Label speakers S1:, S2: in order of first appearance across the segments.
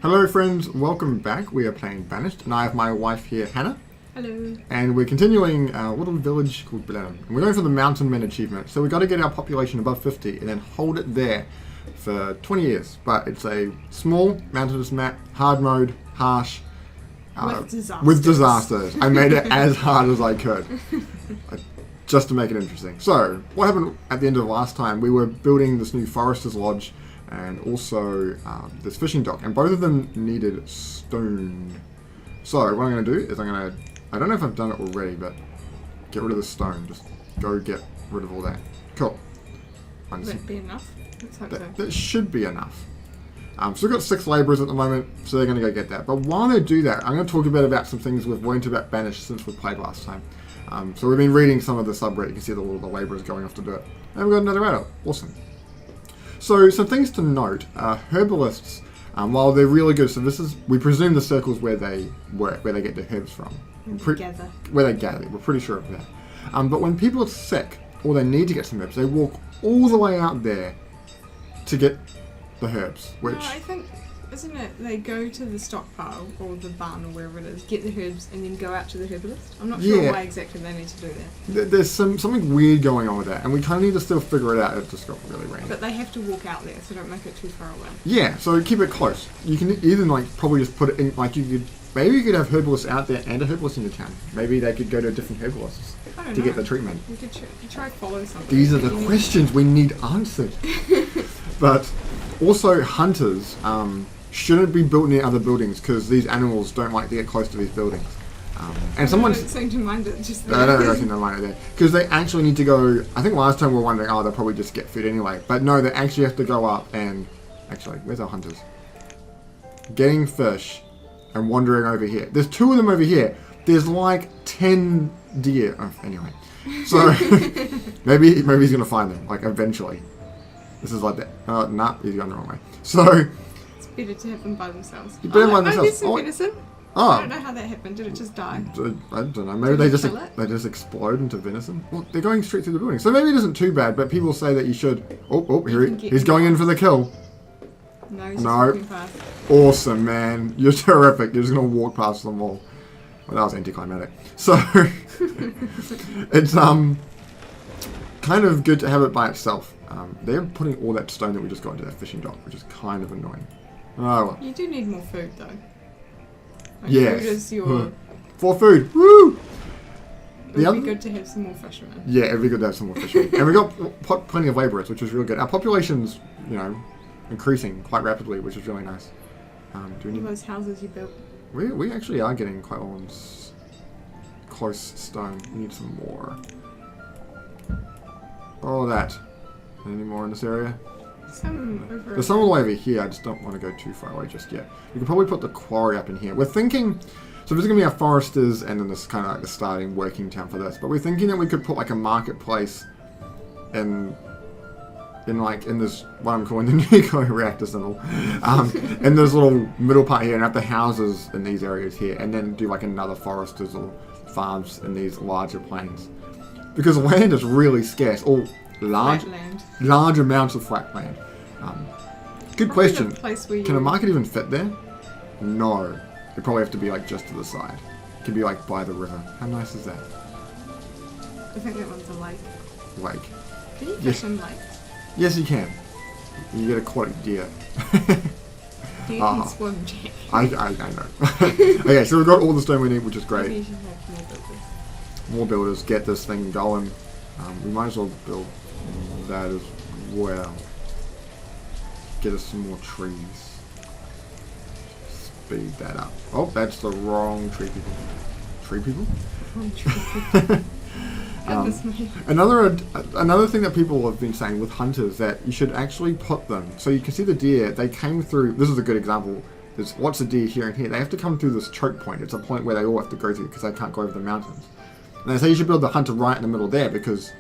S1: Hello friends, welcome back. We are playing Banished, and I have my wife here, Hannah.
S2: Hello.
S1: And we're continuing our little village called Blenheim. And we're going for the Mountain Men achievement. So we've got to get our population above 50 and then hold it there for 20 years. But it's a small, mountainous map, hard mode, harsh. With disasters. I made it as hard as I could. Just to make it interesting. So, what happened at the end of last time? We were building this new Forester's Lodge and also this fishing dock, and both of them needed stone. So what I'm going to do is I don't know if I've done it already, but get rid of the stone. Just go get rid of all that. Cool.
S2: Will that be enough? Let's hope so.
S1: That should be enough. So we've got 6 labourers at the moment, so they're going to go get that. But while they do that, I'm going to talk a bit about some things we've learned about Banished since we played last time. So we've been reading some of the subreddit. You can see all the labourers going off to do it. And we've got another adult. Awesome. So some things to note, herbalists, while they're really good, so this is, we presume the circles where they work, where they get their herbs from. Where they gather, we're pretty sure of that. But when people are sick, or they need to get some herbs, they walk all the way out there to get the herbs, which...
S2: No, I think, isn't it, they go to the stockpile, or the barn, or wherever it is, get the herbs, and then go out to the herbalist? I'm not sure why exactly they need to do that.
S1: There's something weird going on with that, and we kind of need to still figure it out. It just got really random.
S2: But they have to walk out there, so don't make it too far away.
S1: Yeah, so keep it close. You can either, probably just put it in, maybe you could have herbalists out there and a herbalist in your town. Maybe they could go to different herbalists to get the treatment.
S2: You could try follow something.
S1: These are the questions we need answered. But also hunters shouldn't be built near other buildings because these animals don't like to get close to these buildings. And someone
S2: don't seem to mind it just there.
S1: I don't seem to mind it there because they actually need to go. I think last time we were wondering, they'll probably just get food anyway. But no, they actually have to go up and where's our hunters? Getting fish and wandering over here. There's 2 of them over here. There's like 10 deer. Oh, anyway, so maybe he's gonna find them eventually. This is like that. Nah, he's going the wrong way. So
S2: it's better to have them by themselves.
S1: You better by themselves.
S2: Oh, there's some venison.
S1: Oh.
S2: I don't know how that happened. Did it just die?
S1: I don't know. Maybe they just explode into venison. Well, they're going straight through the building, so maybe it isn't too bad. But people say that you should. He's going in for the kill.
S2: No, he's just walking past.
S1: Awesome, man. You're terrific. You're just gonna walk past them all. Well, that was anticlimactic. So it's kind of good to have it by itself. They're putting all that stone that we just got into that fishing dock, which is kind of annoying. Oh well.
S2: You do need more food though.
S1: Yes.
S2: Food is your...
S1: For food. Woo!
S2: It would be good to have some more fishermen.
S1: Yeah, it'd be good to have some more fishermen. And we got plenty of labourers, which is really good. Our population's, increasing quite rapidly, which is really nice. Do we need...
S2: All those houses you built.
S1: We actually are getting quite on close stone. We need some more. Oh, that. Any more in this area? There's some all the way over here. I just don't want to go too far away just yet. We could probably put the quarry up in here. We're thinking, so this is going to be our foresters and then this kind of the starting working town for this. But we're thinking that we could put a marketplace in this, what I'm calling the nuclear reactor symbol, in this little middle part here, and have the houses in these areas here, and then do another foresters or farms in these larger plains. Because land is really scarce, or large amounts of flat land. Good question. Can a market even fit there? No. It'd probably have to be just to the side. It could be by the river. How nice is that?
S2: I think that one's a lake.
S1: Lake.
S2: Can you fish in lakes?
S1: Yes, you can. You get aquatic deer.
S2: Deer can swim, Jack.
S1: I know. Okay, so we've got all the stone we need, which is great.
S2: Maybe you should have more builders.
S1: More builders, get this thing going. We might as well build that as well. Get us some more trees. Speed that up. Oh, that's the wrong tree people. Tree people?
S2: Wrong tree people.
S1: Another thing that people have been saying with hunters that you should actually put them. So you can see the deer, they came through, this is a good example. There's lots of deer here and here. They have to come through this choke point. It's a point where they all have to go through because they can't go over the mountains. And they say you should build the hunter right in the middle there because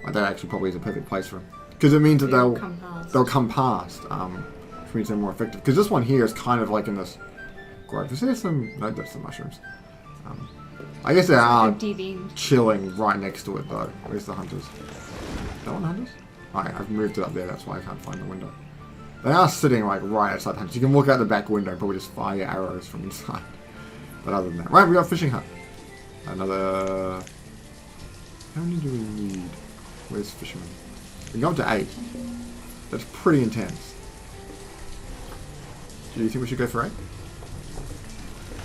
S1: that actually probably is a perfect place for them. Because it means that they'll come past, which means they're more effective. Because this one here is kind of in this grove. Is there some, no, that's the mushrooms. I guess they are chilling right next to it though. Where's the hunters? That one hunters? Alright, I've moved it up there, that's why I can't find the window. They are sitting like right outside the hut. You can look out the back window and probably just fire your arrows from inside. But other than that, right, we got a fishing hut. Another. How many do we need? Where's fishermen? We can go up to 8. That's pretty intense. Do you think we should go for 8?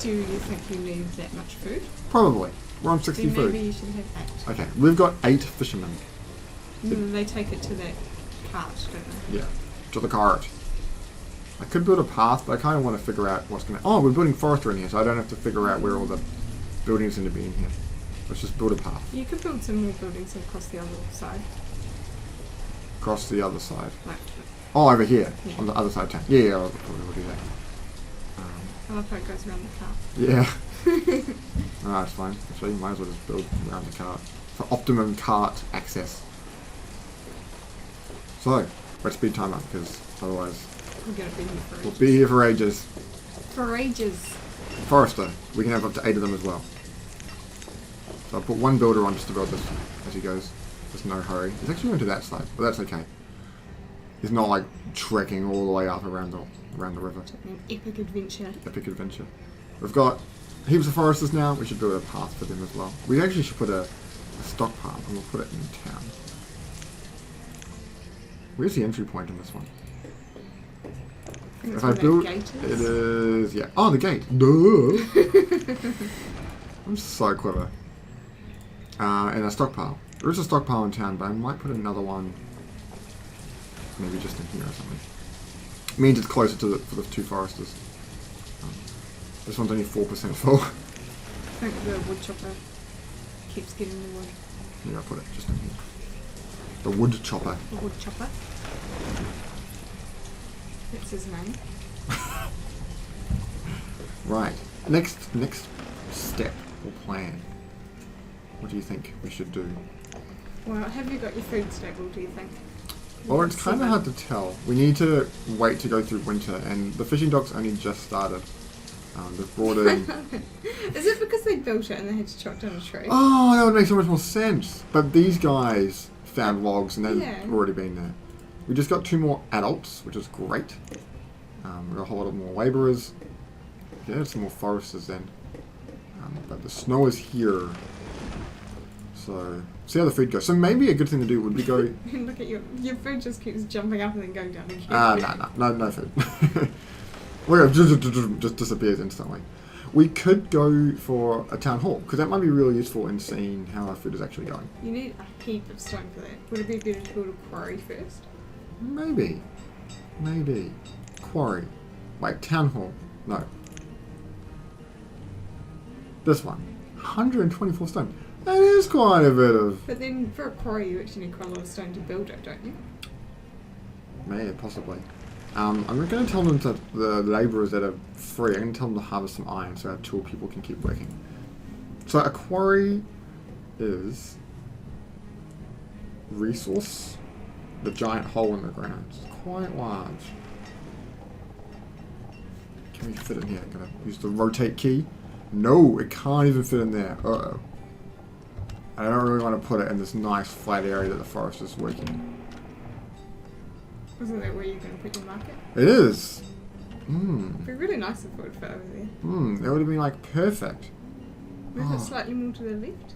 S2: Do you think you need that much food?
S1: Probably. We're on 60
S2: then
S1: food.
S2: Maybe you should have 8.
S1: Okay, we've got 8 fishermen.
S2: Then they take it to that cart, don't they?
S1: Yeah, to the cart. I could build a path, but I kind of want to figure out what's going to... Oh, we're building forestry in here, so I don't have to figure out where all the buildings are going to be in here. Let's just build a path.
S2: You could build some more buildings across the other side.
S1: Across the other side.
S2: Like,
S1: Oh, over here,
S2: yeah.
S1: on the other side of town. Yeah, I'll probably do that.
S2: I love how it goes around the cart.
S1: Yeah. No, it's fine. Actually, you might as well just build around the cart. For optimum cart access. So, let's speed time up, because otherwise...
S2: We're going to be here for ages.
S1: We'll be here for ages.
S2: For ages.
S1: Forester. We can have up to 8 of them as well. So I'll put one builder on just to build this as he goes. There's no hurry. He's actually going to that side, but that's okay. He's not like trekking all the way up around the river.
S2: An epic adventure.
S1: Epic adventure. We've got heaps of foresters now. We should build a path for them as well. We actually should put a stockpile and we'll put it in town. Where's the entry point in this one? If I build it is yeah. Oh, the gate. Duh. I'm so clever. And a stockpile. There is a stockpile in town, but I might put another one. Maybe just in here or something. It means it's closer to for the 2 foresters. This one's only 4% full.
S2: I think the wood chopper keeps getting the wood.
S1: Yeah, I'll put it just in here. The wood chopper.
S2: The wood chopper. That's his name.
S1: Right. Next step or plan. What do you think we should do?
S2: Well, have you got your food stable, do you think?
S1: Well, it's kind of hard to tell. We need to wait to go through winter, and the fishing docks only just started. They've brought in...
S2: Is it because they built it and they had to chop down a tree?
S1: Oh, that would make so much more sense. But these guys found logs, and they've already been there. We just got 2 more adults, which is great. We've got a whole lot of more labourers. Yeah, some more foresters then. But the snow is here. So, see how the food goes. So maybe a good thing to do would be go...
S2: Look at your food just keeps jumping up and then going down again.
S1: No food. Well, it just disappears instantly. We could go for a town hall, because that might be really useful in seeing how our food is actually going.
S2: You need a heap of stone for that. Would it be better to build a quarry first?
S1: Maybe. Quarry. Wait, town hall. No. This one. 124 stone. That is quite a bit of...
S2: But then for a quarry you actually need quite a lot of stone to build it, don't you?
S1: Maybe, possibly. I'm going to tell them that the labourers that are free, I'm going to tell them to harvest some iron so our 2 people can keep working. So a quarry is resource, the giant hole in the ground. It's quite large. Can we fit in here? I'm going to use the rotate key. No, it can't even fit in there. Uh-oh. I don't really want to put it in this nice flat area that the forest is working.
S2: Isn't that where you're going to put your market?
S1: It is.
S2: It'd be really nice if it would fit over there.
S1: That would have been like perfect.
S2: Move it slightly more to the left.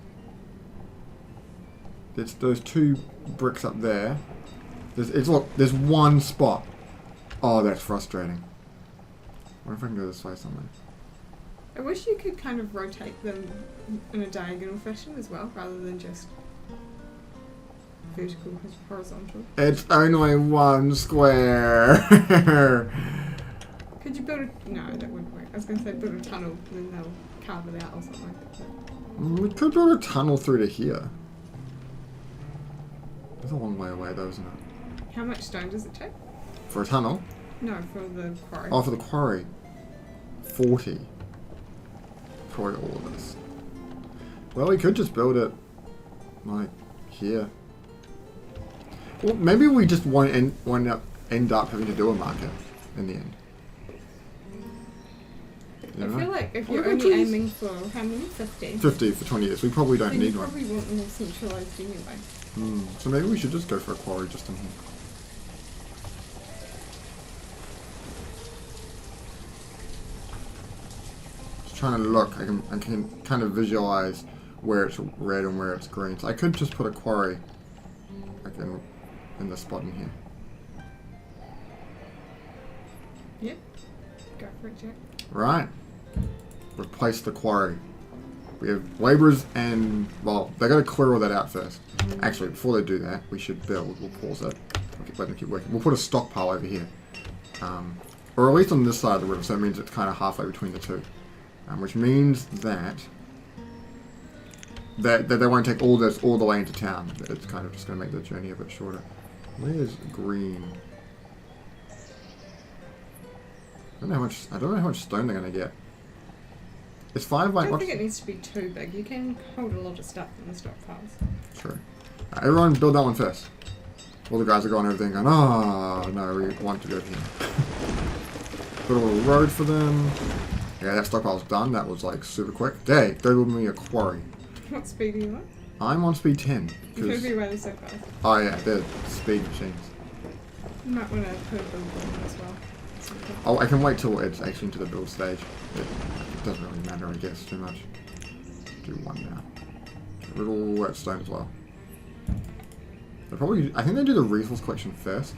S1: There's those 2 bricks up there. Look, there's 1 spot. Oh, that's frustrating. What if I can go this way somewhere?
S2: I wish you could kind of rotate them in a diagonal fashion as well, rather than just vertical, horizontal.
S1: It's only 1 square.
S2: Could you build a... No, that wouldn't work. I was going to say build a tunnel and then they'll carve it out or something like that.
S1: We could build a tunnel through to here. It's a long way away though, isn't it?
S2: How much stone does it take?
S1: For a tunnel?
S2: No, for the quarry.
S1: Oh, for the quarry. 40. Quarry all of this. Well, we could just build it like here. Well, maybe we just won't end up having to do a market in the end.
S2: I feel like if you're only aiming for how many? 50?
S1: 50 for 20 years. We probably don't need one.
S2: You probably want more centralised anyway.
S1: So maybe we should just go for a quarry just in here. trying to look. I can kind of visualize where it's red and where it's green. So I could just put a quarry like in the spot in here.
S2: Yep. Go for it, Jack.
S1: Right. We've placed the quarry. We have labourers and, well, they got to clear all that out first. Actually, before they do that, we should build. We'll pause it. Okay, let them keep working. We'll put a stockpile over here. Or at least on this side of the river, so that means it's kind of halfway between the two. Which means that they won't take all the way into town. It's kind of just going to make the journey a bit shorter. Where's green? I don't know how much stone they're going to get. It's 5 by...
S2: I don't think it needs to be too big. You can hold a lot of stuff in the stockpiles.
S1: True. Everyone build that one first. All the guys are going over there and going, oh, no, we want to go here. Put a little road for them. Yeah, that stockpile's done. That was like super quick. Hey, go build me a quarry.
S2: What speed are you on?
S1: I'm on speed 10.
S2: You could be really so fast.
S1: Oh yeah, they're speed machines.
S2: You might want to put a build on as well.
S1: Oh, I can wait till it's actually into the build stage. It doesn't really matter, I guess, too much. Do one now. Get rid of all that stone as well. I think they do the resource collection first.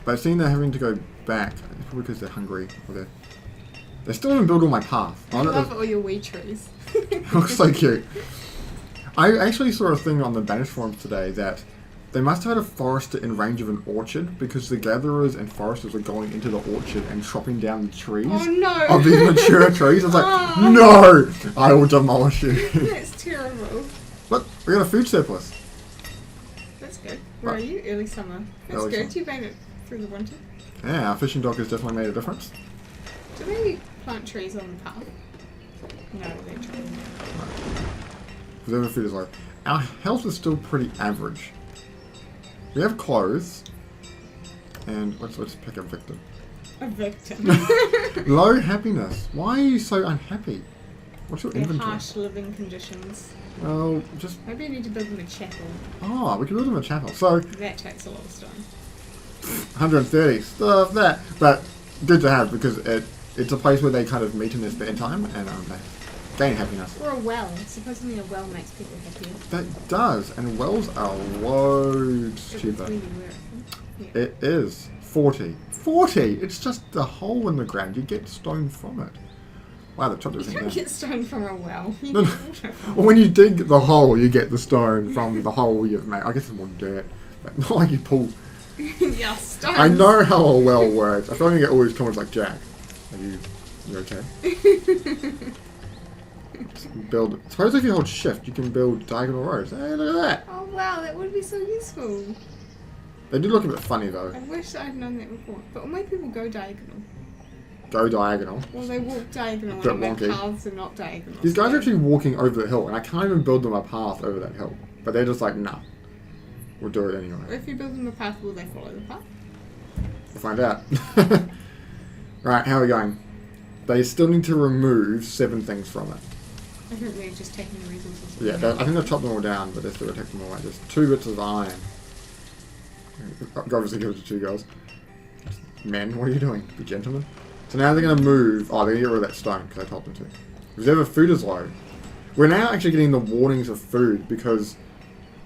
S1: But I've seen they're having to go back. It's probably because they're hungry. Or they still haven't built all my path.
S2: I love all your wee trees.
S1: Looks so cute. I actually saw a thing on the Banished forums today that they must have had a forester in range of an orchard because the gatherers and foresters were going into the orchard and chopping down the trees.
S2: Oh no!
S1: Of these mature trees. I was like, no! I will demolish you.
S2: That's terrible.
S1: Look, we got a food surplus.
S2: That's good. Where are you? Early summer. That's
S1: Early
S2: good.
S1: summer.
S2: You made it through the winter.
S1: Yeah, our fishing dock has definitely made a difference.
S2: Do they plant trees on the path? No, they don't.
S1: Preserve food is low. Our health is still pretty average. We have clothes. And let's pick a victim.
S2: A victim.
S1: Low happiness. Why are you so unhappy? What's your inventory?
S2: Harsh living conditions.
S1: Well, just...
S2: Maybe you need to build them a chapel.
S1: Oh, we can build them a chapel. So,
S2: That takes a lot of stone.
S1: 130. Stuff that. But good to have because it's a place where they kind of meet in their spare time and they gain happiness.
S2: Or a well. Supposedly a well makes people happier.
S1: That does. And wells are loads cheaper.
S2: Really weird. Yeah.
S1: It is. 40. 40! It's just the hole in the ground. You get stone from it. Wow, they've chopped
S2: You
S1: everything
S2: don't
S1: down.
S2: get stone from a well. You
S1: No, no.
S2: get water from
S1: Well, when you dig the hole, you get the stone from the hole you've made. I guess it's more dirt. But not like you pull...
S2: yeah, stone.
S1: I know how a well works. I feel like you get all these comments like, Jack, are you okay? Just build... Suppose if you hold shift, you can build diagonal rows. Hey, look at that!
S2: Oh wow, that would be so useful.
S1: They do look a bit funny, though.
S2: I wish I'd known that before. But why people go diagonal?
S1: Go diagonal.
S2: Well, they walk diagonal
S1: Bit
S2: and their
S1: wonky.
S2: paths are not diagonal.
S1: These guys
S2: so-
S1: are actually walking over the hill, and I can't even build them a path over that hill. But they're just like, nah. We'll do it anyway.
S2: If you build them a path, will they follow the path?
S1: We'll find out. Right, how are we going? They still need to remove 7 things from it.
S2: I think they're just taking the resources.
S1: Yeah, I think they've chopped them all down, but they're still going to take them all away. There's 2 bits of iron. Obviously give it to 2 girls. Men, what are you doing? Be gentlemen. So now they're going to move... Oh, they're going to get rid of that stone, because I told them to. Reserve food is low. We're now actually getting the warnings of food, because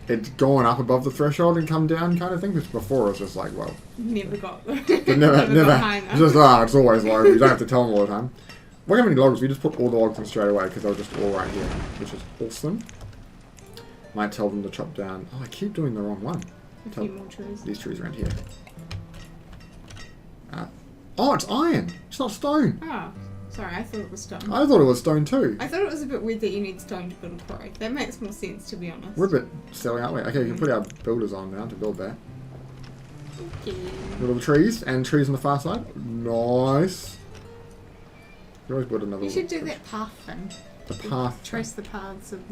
S1: it's gone up above the threshold and come down kind of thing, because before it was just like, well...
S2: Never got them.
S1: Never.
S2: got high enough.
S1: It's just, it's always low. You don't have to tell them all the time. We don't have any logs. We just put all the logs in straight away because they're just all right here, which is awesome. Might tell them to chop down. Oh, I keep doing the wrong one.
S2: A few more trees.
S1: These trees around here. Oh, it's iron. It's not stone.
S2: Oh, sorry, I thought it was stone.
S1: I thought it was stone too.
S2: I thought it was a bit weird that you need stone to build a quarry. That makes more sense, to be honest.
S1: We're a bit silly, aren't we? Okay, we can put our builders on now to build that.
S2: Okay.
S1: Little trees and trees on the far side. Nice. You always build another.
S2: You should do
S1: little
S2: that path thing.
S1: The path.
S2: Trace the paths of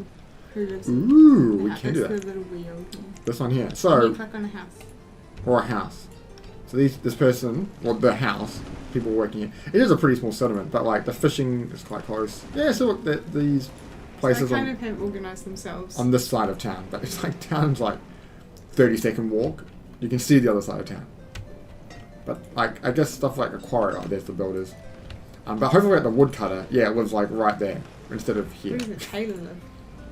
S2: who lives
S1: Ooh,
S2: in
S1: we
S2: the
S1: can do
S2: house.
S1: that.
S2: The little wheel.
S1: This one here.
S2: And
S1: So,
S2: you click on a house.
S1: or a house. So this person, well, the house, people working here. It is a pretty small settlement, but like the fishing is quite close. Yeah, so look, these places
S2: So they kind of have organised themselves.
S1: on this side of town, but it's like town's like 30-second walk. You can see the other side of town. But like I guess stuff like a quarry, oh, there's the builders. But hopefully at the woodcutter, yeah, it lives like right there instead of here.
S2: Where's the tailor live?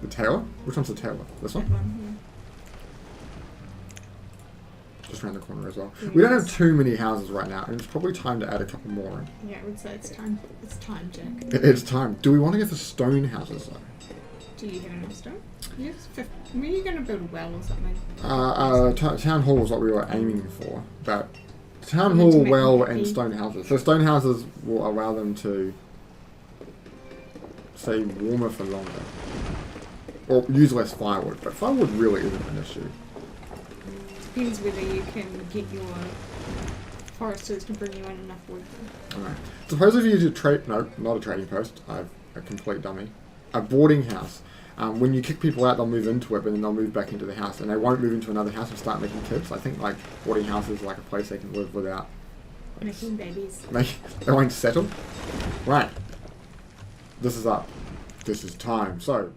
S1: The tailor? Which one's the tailor? This
S2: That
S1: one?
S2: one,
S1: Just around the corner as well.
S2: yeah.
S1: We don't have too many houses right now, and it's probably time to add a couple more in.
S2: Yeah, I would say it's time. It's time, Jack.
S1: It's time. Do we want to get the stone houses though?
S2: Do you have enough stone? Yes. Were you going to build a well or something?
S1: Town hall is what we were aiming for, but town
S2: To
S1: hall,
S2: make
S1: well,
S2: them
S1: and
S2: happy.
S1: stone houses. So stone houses will allow them to stay warmer for longer, or use less firewood. But firewood really isn't an issue.
S2: Depends whether you can get your foresters to bring you in enough wood.
S1: Alright. Suppose if you use a trade, no, not a trading post. I'm a complete dummy. A boarding house. When you kick people out, they'll move into it, but then they'll move back into the house, and they won't move into another house and start making kids. I think like boarding house is like a place they can live without.
S2: Making babies.
S1: They won't settle. Right. This is up. This is time. So